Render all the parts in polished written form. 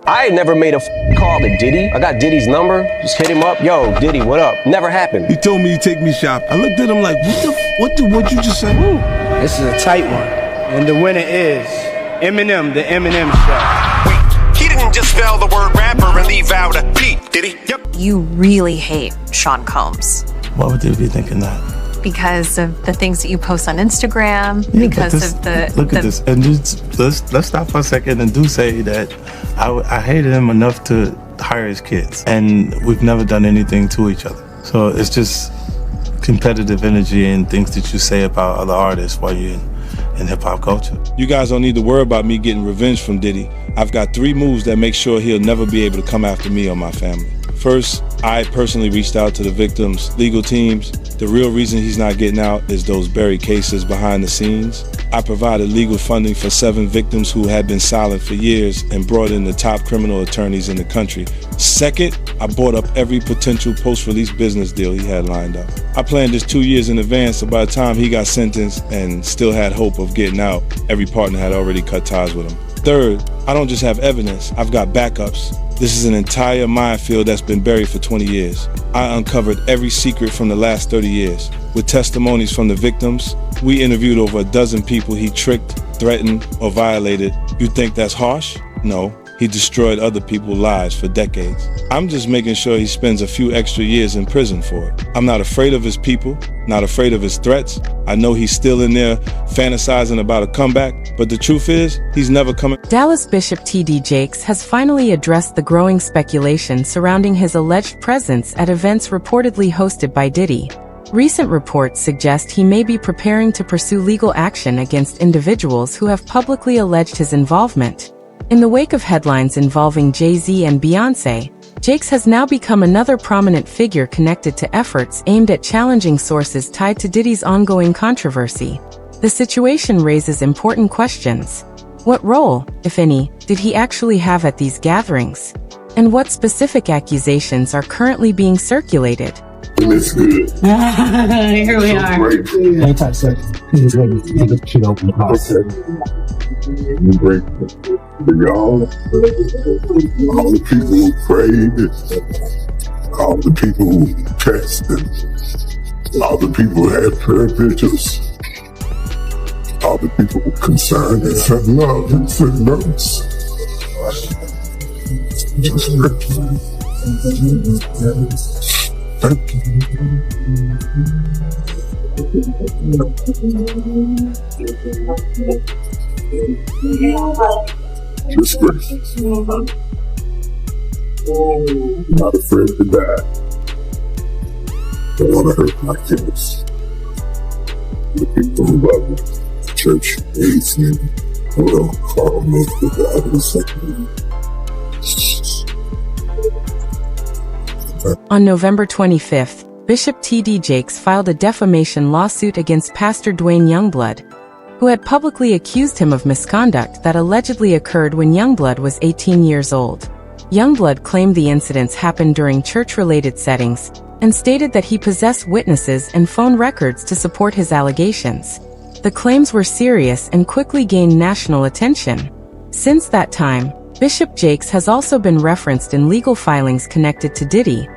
I ain't never made a call to Diddy. I got Diddy's number, just hit him up. Yo, Diddy, what up? Never happened. He told me he'd take me shopping. I looked at him like, what you just say? Woo. This is a tight one. And the winner is Eminem, the Eminem Show. Wait, he didn't just spell the word rapper and leave out a P, did he? Yep. You really hate Sean Combs. Why would they be thinking that? Because of the things that you post on Instagram, Look at this, and let's stop for a second and do say that I hated him enough to hire his kids, and we've never done anything to each other. So it's just competitive energy and things that you say about other artists while you're in hip-hop culture. You guys don't need to worry about me getting revenge from Diddy. I've got 3 moves that make sure he'll never be able to come after me or my family. First, I personally reached out to the victims' legal teams. The real reason he's not getting out is those buried cases behind the scenes. I provided legal funding for 7 victims who had been silent for years and brought in the top criminal attorneys in the country. Second, I bought up every potential post-release business deal he had lined up. I planned this 2 years in advance, so by the time he got sentenced and still had hope of getting out, every partner had already cut ties with him. Third, I don't just have evidence, I've got backups. This is an entire minefield that's been buried for 20 years. I uncovered every secret from the last 30 years. With testimonies from the victims, we interviewed over a dozen people he tricked, threatened, or violated. You think that's harsh? No. He destroyed other people's lives for decades. I'm just making sure he spends a few extra years in prison for it. I'm not afraid of his people, not afraid of his threats. I know he's still in there fantasizing about a comeback, but the truth is, he's never coming. Dallas Bishop T.D. Jakes has finally addressed the growing speculation surrounding his alleged presence at events reportedly hosted by Diddy. Recent reports suggest he may be preparing to pursue legal action against individuals who have publicly alleged his involvement. In the wake of headlines involving JayZ and Beyonce, Jakes has now become another prominent figure connected to efforts aimed at challenging sources tied to Diddy's ongoing controversy. The situation raises important questions. What role, if any, did he actually have at these gatherings? And what specific accusations are currently being circulated? It's good. Here we are. Hang tight, sir. He's ready to get the shit open. We break for y'all, all the people who prayed, all the people who tested, all the people who had prayer vigils, all the people who were concerned and said love and said notes. Just thank you. Just grateful. Not afraid to die. Don't want to hurt my kids. The people who love me. The church hates me. Will call me for God in a second. On November 25th, Bishop T.D. Jakes filed a defamation lawsuit against Pastor Dwayne Youngblood, who had publicly accused him of misconduct that allegedly occurred when Youngblood was 18 years old. Youngblood claimed the incidents happened during church-related settings and stated that he possessed witnesses and phone records to support his allegations. The claims were serious and quickly gained national attention. Since that time, Bishop Jakes has also been referenced in legal filings connected to Diddy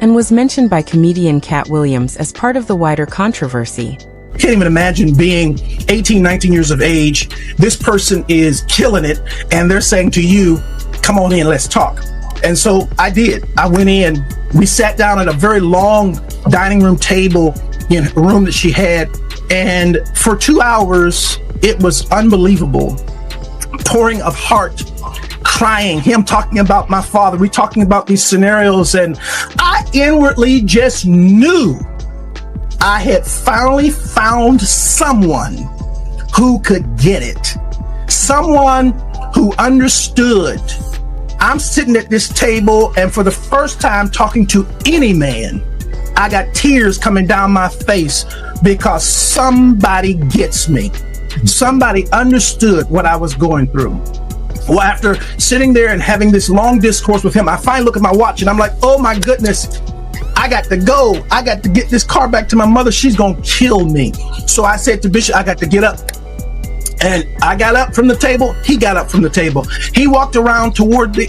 and was mentioned by comedian Cat Williams as part of the wider controversy. Can't even imagine being 18, 19 years of age. This person is killing it, and they're saying to you, come on in, let's talk. And so I did. I went in, we sat down at a very long dining room table in a room that she had, and for 2 hours, it was unbelievable. Pouring of heart, crying, him talking about my father, we talking about these scenarios, and I inwardly just knew I had finally found someone who could get it. Someone who understood. I'm sitting at this table, and for the first time talking to any man, I got tears coming down my face because somebody gets me. Somebody understood what I was going through. Well, after sitting there and having this long discourse with him, I finally look at my watch and I'm like, oh my goodness, I got to go. I got to get this car back to my mother. She's going to kill me. So I said to Bishop, I got to get up. And I got up from the table. He got up from the table. He walked around toward the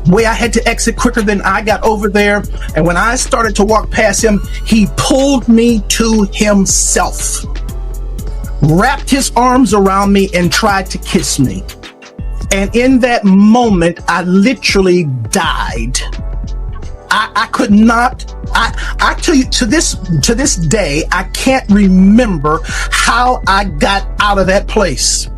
way I had to exit quicker than I got over there. And when I started to walk past him, he pulled me to himself, wrapped his arms around me, and tried to kiss me. And in that moment, I literally died. I could not. I tell you, to this day, I can't remember how I got out of that place.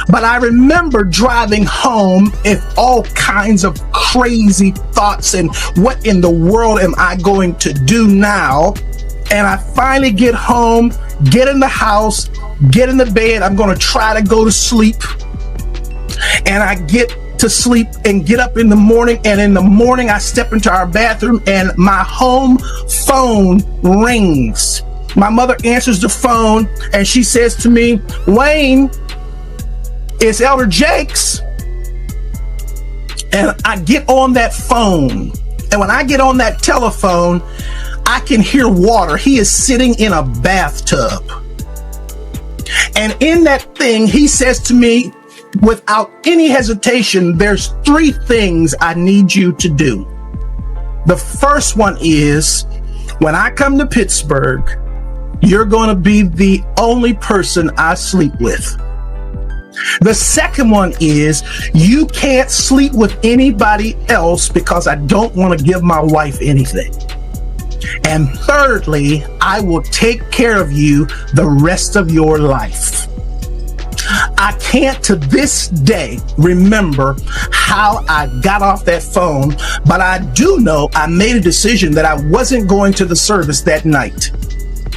But I remember driving home with all kinds of crazy thoughts and what in the world am I going to do now? And I finally get home, get in the house, get in the bed. I'm going to try to go to sleep. And I get to sleep and get up in the morning, and in the morning I step into our bathroom and my home phone rings. My mother answers the phone and she says to me, "Wayne, it's Elder Jakes." And I get on that phone, and when I get on that telephone, I can hear water. He is sitting in a bathtub, and in that thing he says to me, without any hesitation, "There's 3 things I need you to do. The first one is, when I come to Pittsburgh, you're going to be the only person I sleep with. The second one is, you can't sleep with anybody else because I don't want to give my wife anything. And thirdly, I will take care of you the rest of your life." I can't to this day remember how I got off that phone, but I do know I made a decision that I wasn't going to the service that night.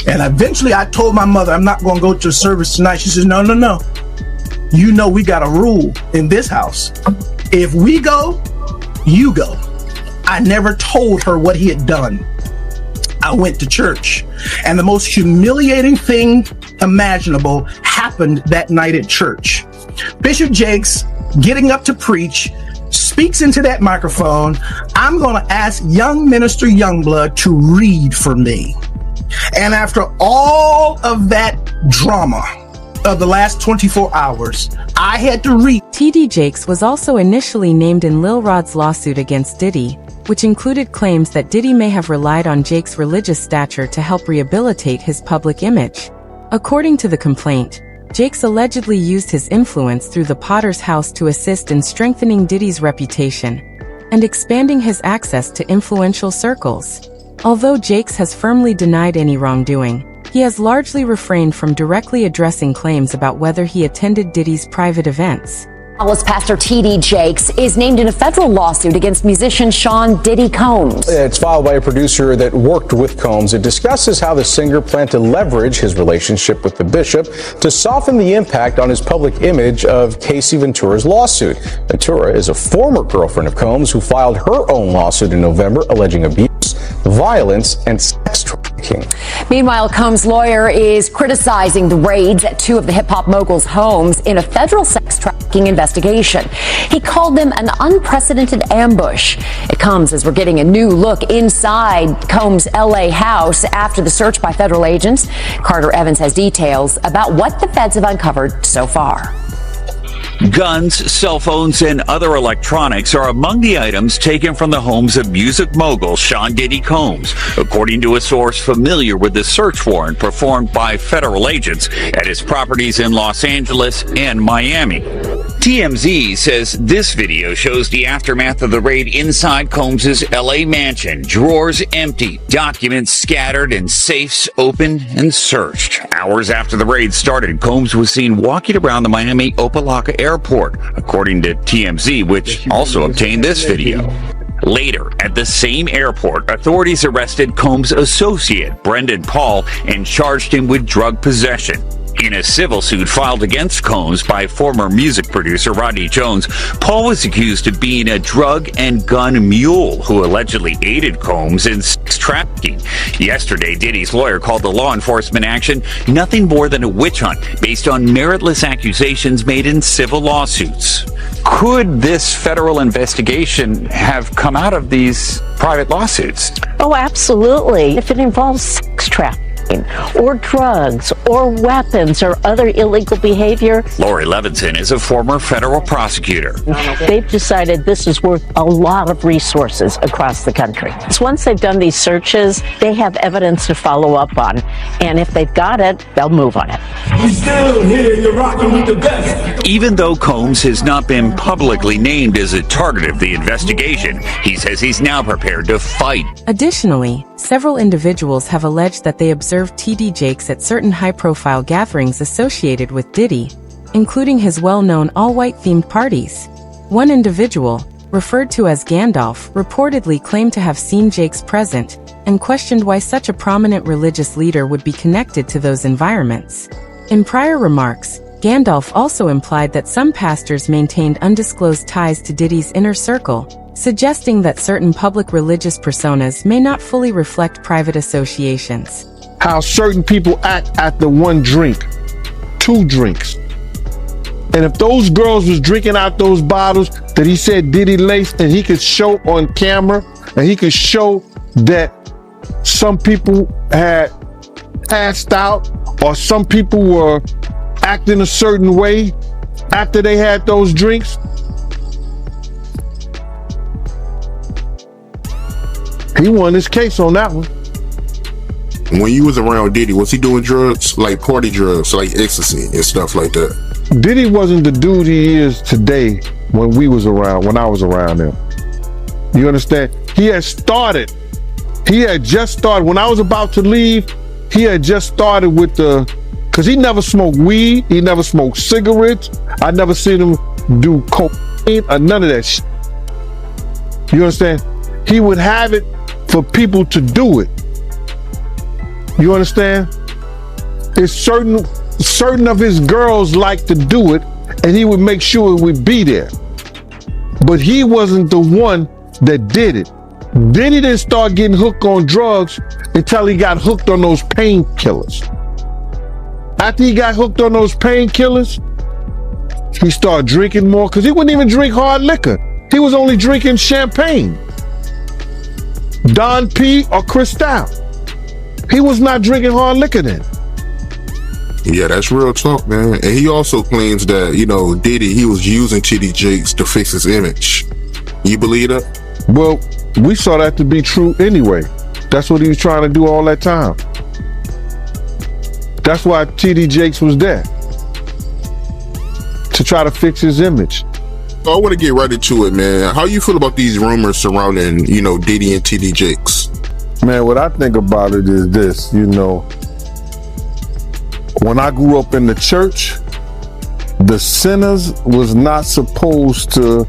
And eventually I told my mother, "I'm not going to go to the service tonight." She says, No. You know we got a rule in this house. If we go, you go." I never told her what he had done. I went to church, and the most humiliating thing imaginable happened that night at church. Bishop Jakes, getting up to preach, speaks into that microphone. "I'm going to ask young minister Youngblood to read for me." And after all of that drama of the last 24 hours, I had to read. TD Jakes was also initially named in Lil Rod's lawsuit against Diddy, which included claims that Diddy may have relied on Jake's religious stature to help rehabilitate his public image. According to the complaint, Jakes allegedly used his influence through the Potter's house to assist in strengthening Diddy's reputation and expanding his access to influential circles. Although Jakes has firmly denied any wrongdoing, he has largely refrained from directly addressing claims about whether he attended Diddy's private events. Dallas pastor TD Jakes is named in a federal lawsuit against musician Sean Diddy Combs. It's filed by a producer that worked with Combs. It discusses how the singer planned to leverage his relationship with the bishop to soften the impact on his public image of Casey Ventura's lawsuit. Ventura is a former girlfriend of Combs who filed her own lawsuit in November alleging abuse, violence, and sex trafficking. Meanwhile, Combs' lawyer is criticizing the raids at 2 of the hip-hop mogul's homes in a federal sex trafficking investigation. He called them an unprecedented ambush. It comes as we're getting a new look inside Combs' LA house after the search by federal agents. Carter Evans has details about what the feds have uncovered so far. Guns, cell phones, and other electronics are among the items taken from the homes of music mogul Sean Diddy Combs, according to a source familiar with the search warrant performed by federal agents at his properties in Los Angeles and Miami. TMZ says this video shows the aftermath of the raid inside Combs' LA mansion. Drawers empty, documents scattered, and safes open and searched. Hours after the raid started, Combs was seen walking around the Miami Opa-locka airport, according to TMZ, which also obtained this video. Later, at the same airport, authorities arrested Combs' associate, Brendan Paul, and charged him with drug possession. In a civil suit filed against Combs by former music producer Rodney Jones, Paul was accused of being a drug and gun mule who allegedly aided Combs in sex trafficking. Yesterday, Diddy's lawyer called the law enforcement action nothing more than a witch hunt based on meritless accusations made in civil lawsuits. Could this federal investigation have come out of these private lawsuits? Oh, absolutely. If it involves sex trafficking. or drugs or weapons or other illegal behavior. Lori Levinson is a former federal prosecutor. They've decided this is worth a lot of resources across the country. So once they've done these searches, they have evidence to follow up on. And if they've got it, they'll move on it. We still here, you're rocking with the best. Even though Combs has not been publicly named as a target of the investigation, he says he's now prepared to fight. Additionally, several individuals have alleged that they observed TD Jakes at certain high-profile gatherings associated with Diddy, including his well-known all-white themed parties. One individual, referred to as Gandalf, reportedly claimed to have seen Jakes present and questioned why such a prominent religious leader would be connected to those environments. In prior remarks, Gandalf also implied that some pastors maintained undisclosed ties to Diddy's inner circle, suggesting that certain public religious personas may not fully reflect private associations. How certain people act after one drink, 2 drinks. And if those girls was drinking out those bottles that he said Diddy laced, and he could show on camera, and he could show that some people had passed out, or some people were acting a certain way after they had those drinks, he won his case on that one. When you was around Diddy, was he doing drugs, like party drugs, like ecstasy and stuff like that? Diddy wasn't the dude he is today when I was around him. You understand? He had just started, when I was about to leave, he had just started with because he never smoked weed, he never smoked cigarettes, I never seen him do cocaine or none of that shit. You understand? He would have it for people to do it. You understand? It's certain of his girls like to do it, and he would make sure it would be there. But he wasn't the one that did it. Diddy didn't start getting hooked on drugs until he got hooked on those painkillers. After he got hooked on those painkillers, he started drinking more, because he wouldn't even drink hard liquor. He was only drinking champagne, Don P or Cristal. He was not drinking hard liquor then. Yeah, that's real talk, man. And he also claims that, Diddy, he was using TD Jakes to fix his image. You believe that? Well, we saw that to be true anyway. That's what he was trying to do all that time. That's why TD Jakes was there, to try to fix his image. I want to get right into it, man. How you feel about these rumors surrounding, Diddy and TD Jakes? Man, what I think about it is this, when I grew up in the church, the sinners was not supposed to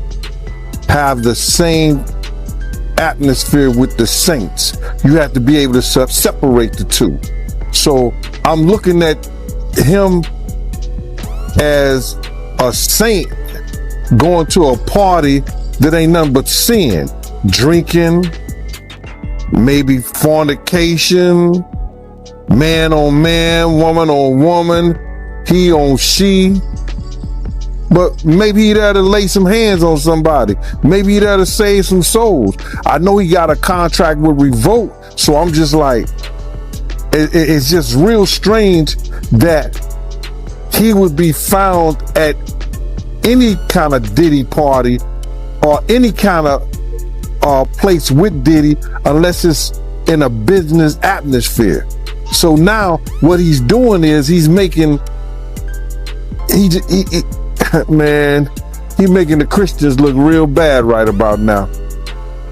have the same atmosphere with the saints. You have to be able to separate the two. So I'm looking at him as a saint going to a party that ain't nothing but sin, drinking, maybe fornication, man on man, woman on woman, he on she. But maybe he there to lay some hands on somebody. Maybe he there to save some souls. I know he got a contract with Revolt, so I'm just like, it's just real strange that he would be found at any kind of Diddy party or any kind of place with Diddy, unless it's in a business atmosphere. So now what he's doing is he's making the Christians look real bad right about now.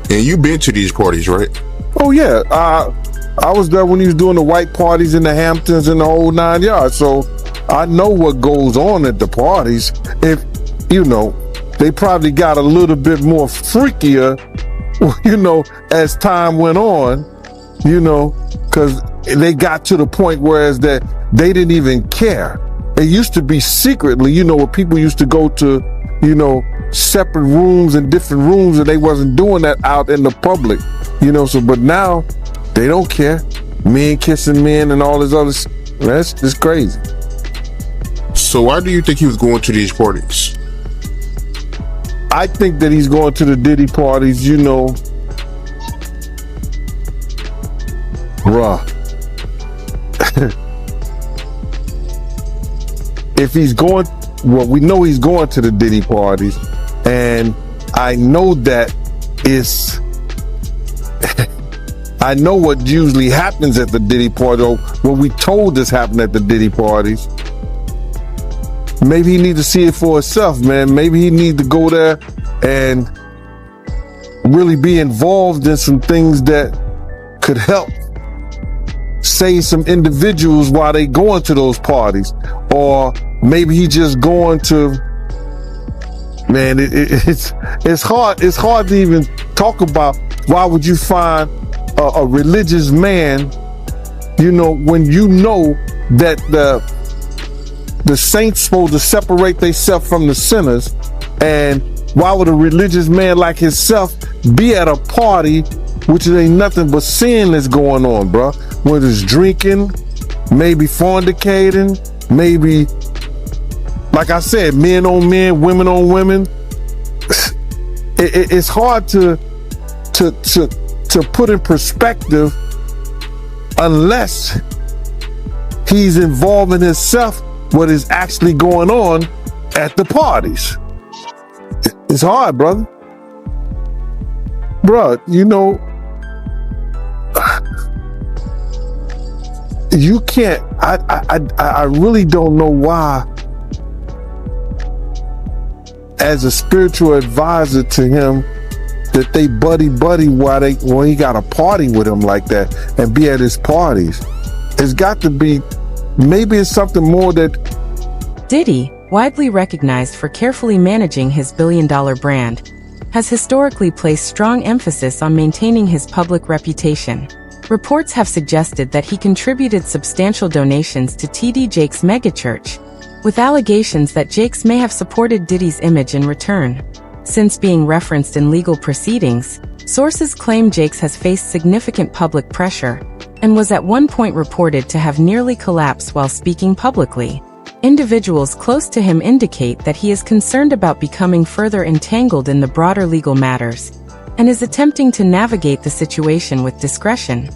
And you been to these parties, right? Oh yeah, I was there when he was doing the white parties in the Hamptons and the whole 9 yards. So I know what goes on at the parties. If they probably got a little bit more freakier, as time went on, because they got to the point whereas that they didn't even care. It used to be secretly, where people used to go to, separate rooms and different rooms, and they wasn't doing that out in the public, but now they don't care. Men kissing men and all this other that's just crazy. So why do you think he was going to these parties? I think that he's going to the Diddy parties, bruh. if he's going, well, we know he's going to the Diddy parties, and I know that it's, I know what usually happens at the Diddy party, or what we told us happened at the Diddy parties. Maybe he need to see it for himself, man. Maybe he need to go there and really be involved in some things that could help save some individuals while they going to those parties. Or maybe he just going to, man, it's hard to even talk about. Why would you find a religious man, you know, when you know that the saints supposed to separate themselves from the sinners? And why would a religious man like himself be at a party which ain't nothing but sin that's going on, bro? Whether it's drinking, maybe fornicating, maybe, like I said, men on men, women on women. It's hard to put in perspective unless he's involving himself what is actually going on at the parties. It's hard, brother. Bruh, you know, you can't, I really don't know why, as a spiritual advisor to him, that they buddy while he got a party with him like that and be at his parties. It's got to be, maybe it's something more that... Diddy, widely recognized for carefully managing his billion-dollar brand, has historically placed strong emphasis on maintaining his public reputation. Reports have suggested that he contributed substantial donations to TD Jakes' megachurch, with allegations that Jakes may have supported Diddy's image in return. Since being referenced in legal proceedings, sources claim Jakes has faced significant public pressure and was at one point reported to have nearly collapsed while speaking publicly. Individuals close to him indicate that he is concerned about becoming further entangled in the broader legal matters and is attempting to navigate the situation with discretion.